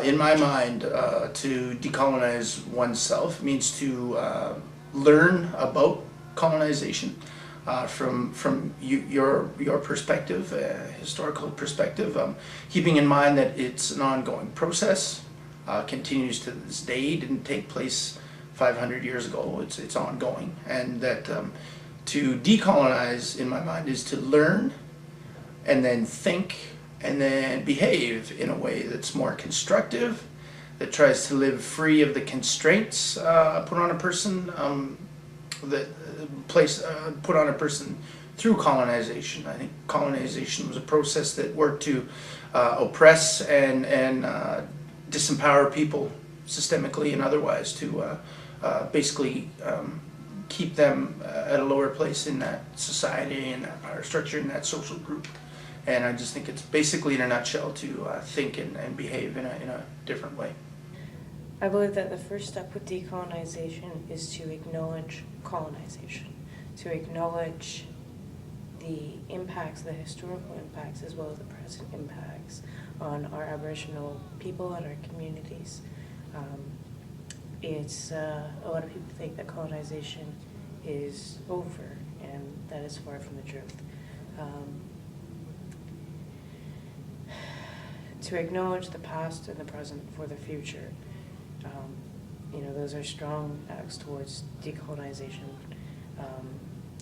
in my mind, to decolonize oneself means to learn about colonization from your perspective, historical perspective, keeping in mind that it's an ongoing process, continues to this day, didn't take place 500 years ago, it's ongoing, and that to decolonize, in my mind, is to learn and then think and then behave in a way that's more constructive, that tries to live free of the constraints put on a person, put on a person through colonization. I think colonization was a process that worked to oppress and disempower people systemically and otherwise, to basically keep them at a lower place in that society, in that power structure, in that social group. And I just think it's basically, in a nutshell, to think and behave in a different way. I believe that the first step with decolonization is to acknowledge colonization, to acknowledge the impacts, the historical impacts, as well as the present impacts on our Aboriginal people and our communities. A lot of people think that colonization is over, and that is far from the truth. To acknowledge the past and the present for the future, those are strong acts towards decolonization,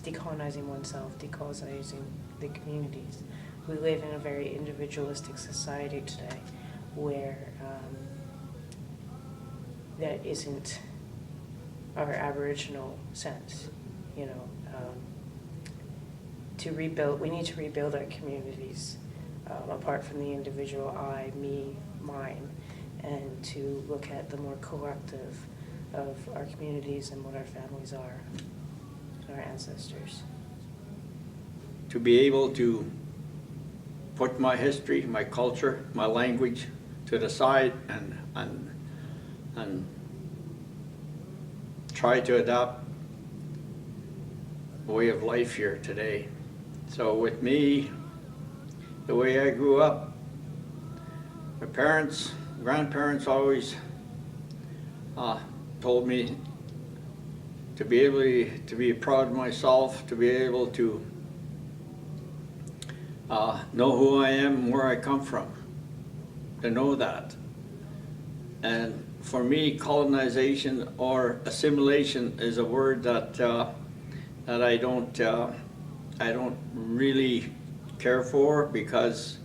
decolonizing oneself, decolonizing the communities. We live in a very individualistic society today where that isn't our Aboriginal sense. To rebuild, we need to rebuild our communities apart from the individual I, me, mine, and to look at the more collective of our communities and what our families are, our ancestors. To be able to put my history, my culture, my language to the side and try to adopt a way of life here today. So with me, the way I grew up, my parents, grandparents always told me to be able to be proud of myself, to be able to know who I am and where I come from, to know that. And for me, colonization or assimilation is a word that that I don't really care for, because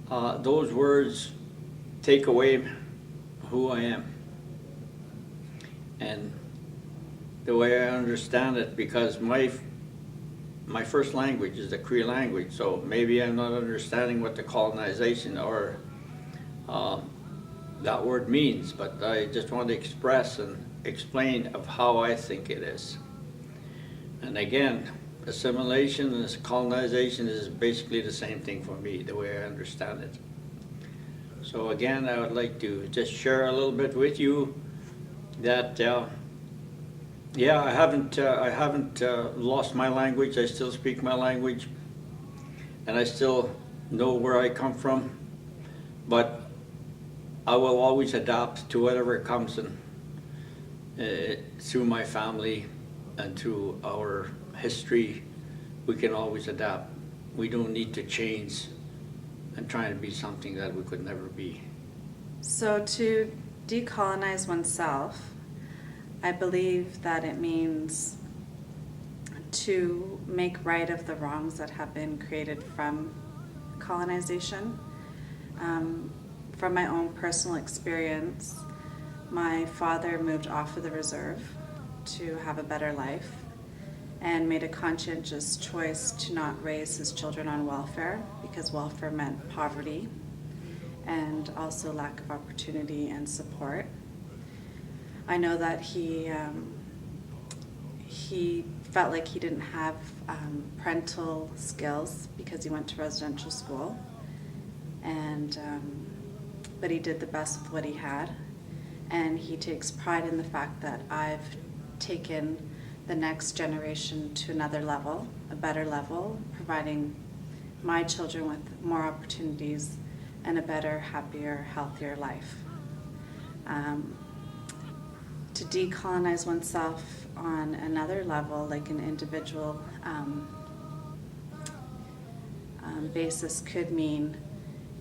those words take away who I am and the way I understand it, because my first language is the Cree language, so maybe I'm not understanding what the colonization or that word means, but I just want to express and explain of how I think it is. And again, assimilation and colonization is basically the same thing for me, the way I understand it. So again, I would like to just share a little bit with you that yeah, I haven't lost my language. I still speak my language, and I still know where I come from, but I will always adapt to whatever comes in through my family and through our history. We can always adapt. We don't need to change and try to be something that we could never be. So to decolonize oneself, I believe that it means to make right of the wrongs that have been created from colonization. From my own personal experience, my father moved off of the reserve to have a better life and made a conscientious choice to not raise his children on welfare, because welfare meant poverty and also lack of opportunity and support. I know that he felt like he didn't have parental skills because he went to residential school, and but he did the best with what he had, and he takes pride in the fact that I've taken the next generation to another level, a better level, providing my children with more opportunities and a better, happier, healthier life. To decolonize oneself on another level, like an individual basis, could mean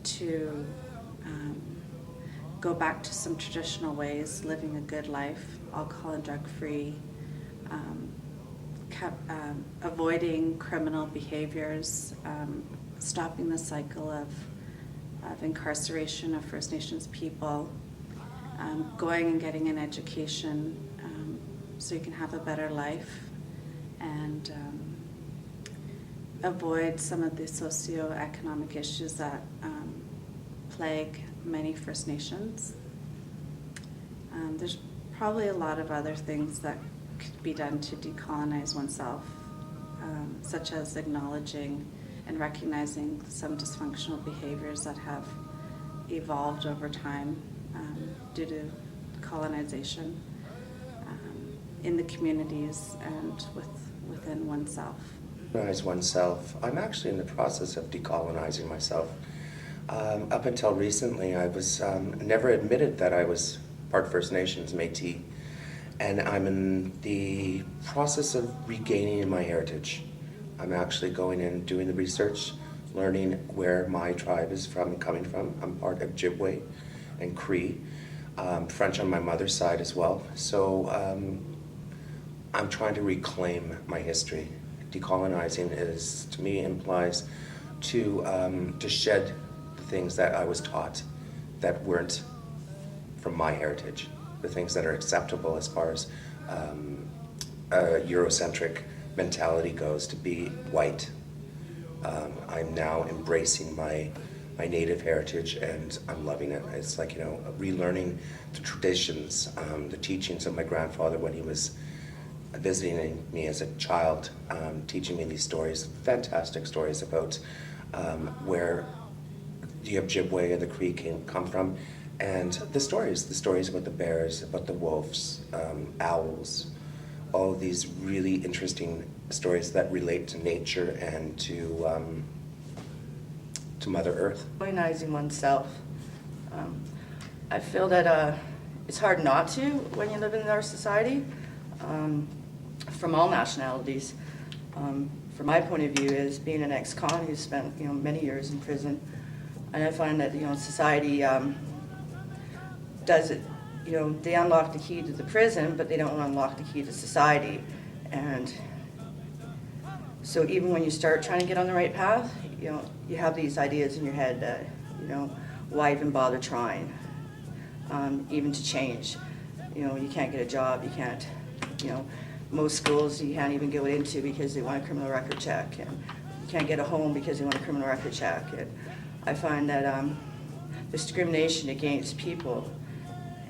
to go back to some traditional ways, living a good life, alcohol and drug-free, avoiding criminal behaviors, stopping the cycle of incarceration of First Nations people, going and getting an education so you can have a better life, and avoid some of the socioeconomic issues that plague many First Nations. There's probably a lot of other things that could be done to decolonize oneself, such as acknowledging and recognizing some dysfunctional behaviors that have evolved over time due to colonization in the communities and within oneself. Decolonize oneself. I'm actually in the process of decolonizing myself. Up until recently, I was never admitted that I was part First Nations, Métis, and I'm in the process of regaining my heritage. I'm actually going and doing the research, learning where my tribe is coming from. I'm part of Ojibwe and Cree, French on my mother's side as well. So I'm trying to reclaim my history. Decolonizing is, to me, implies to shed the things that I was taught that weren't from my heritage, the things that are acceptable as far as a Eurocentric mentality goes, to be white. I'm now embracing my native heritage, and I'm loving it. It's like, relearning the traditions, the teachings of my grandfather when he was visiting me as a child, teaching me these stories, fantastic stories about where the Ojibwe and the Cree come from, and the stories about the bears, about the wolves, owls, all of these really interesting stories that relate to nature and to Mother Earth. Decolonizing oneself. I feel that it's hard not to when you live in our society, from all nationalities. From my point of view, as being an ex-con who spent many years in prison, and I find that society does it. They unlock the key to the prison, but they don't unlock the key to society. And so even when you start trying to get on the right path, you have these ideas in your head that, why even bother trying, even to change? You can't get a job, you can't, most schools you can't even go into because they want a criminal record check, and you can't get a home because they want a criminal record check. And I find that discrimination against people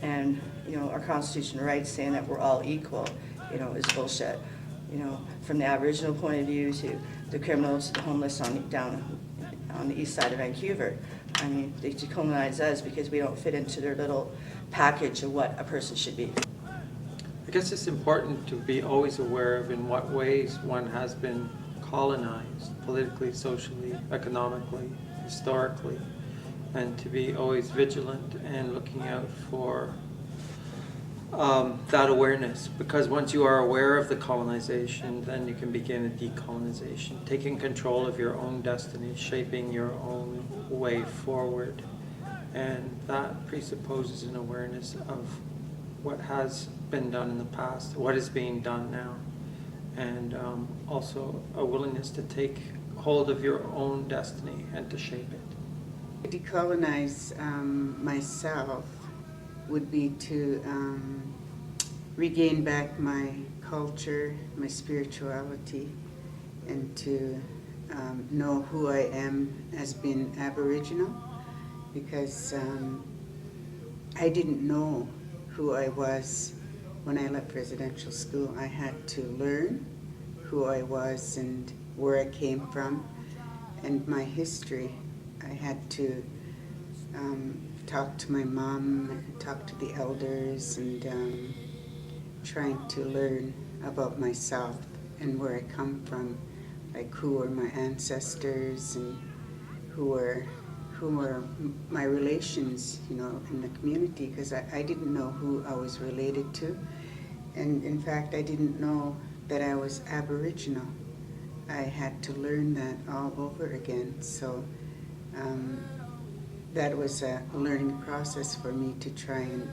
and our constitutional rights saying that we're all equal, is bullshit. From the Aboriginal point of view to the criminals, to the homeless down on the east side of Vancouver. I mean, they decolonize us because we don't fit into their little package of what a person should be. I guess it's important to be always aware of in what ways one has been colonized, politically, socially, economically, historically, and to be always vigilant and looking out for that awareness, because once you are aware of the colonization, then you can begin a decolonization, taking control of your own destiny, shaping your own way forward. And that presupposes an awareness of what has been done in the past, what is being done now, and also a willingness to take hold of your own destiny and to shape it. Decolonize myself would be to regain back my culture, my spirituality, and to know who I am as being Aboriginal, because I didn't know who I was when I left residential school. I had to learn who I was and where I came from and my history. I had to talk to my mom, talk to the elders, and trying to learn about myself and where I come from, like who are my ancestors and who who were my relations, you know, in the community, because I didn't know who I was related to. And in fact, I didn't know that I was Aboriginal. I had to learn that all over again. So that was a learning process for me to try and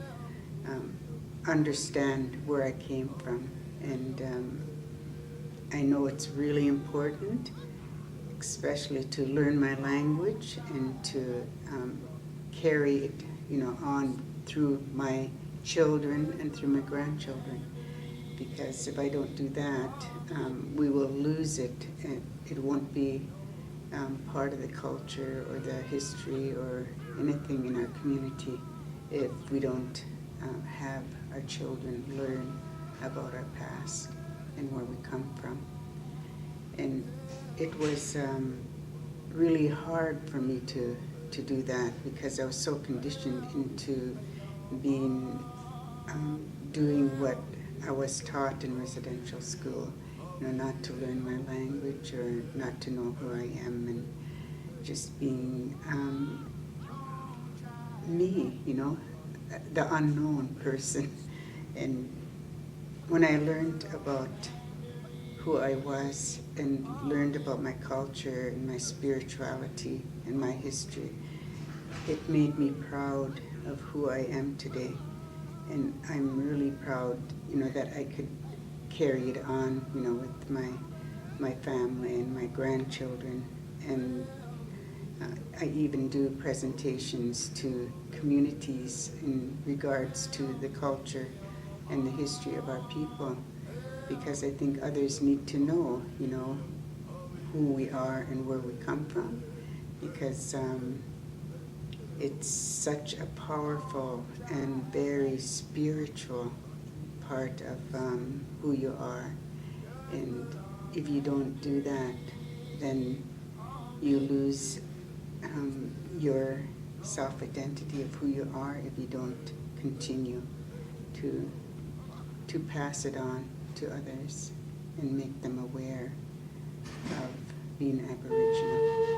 understand where I came from. And I know it's really important, especially to learn my language and to carry it, you know, on through my children and through my grandchildren. Because if I don't do that, we will lose it, and it won't be part of the culture or the history or anything in our community if we don't have our children learn about our past and where we come from. And it was really hard for me to do that because I was so conditioned into being doing what I was taught in residential school, you know, not to learn my language or not to know who I am, and just being me, you know, the unknown person. And when I learned about who I was and learned about my culture and my spirituality and my history, it made me proud of who I am today. And I'm really proud, you know, that I could carry it on, you know, with my family and my grandchildren. And I even do presentations to communities in regards to the culture and the history of our people, because I think others need to know, you know, who we are and where we come from, because it's such a powerful and very spiritual part of who you are. And if you don't do that, then you lose your self-identity of who you are if you don't continue to pass it on to others and make them aware of being Aboriginal.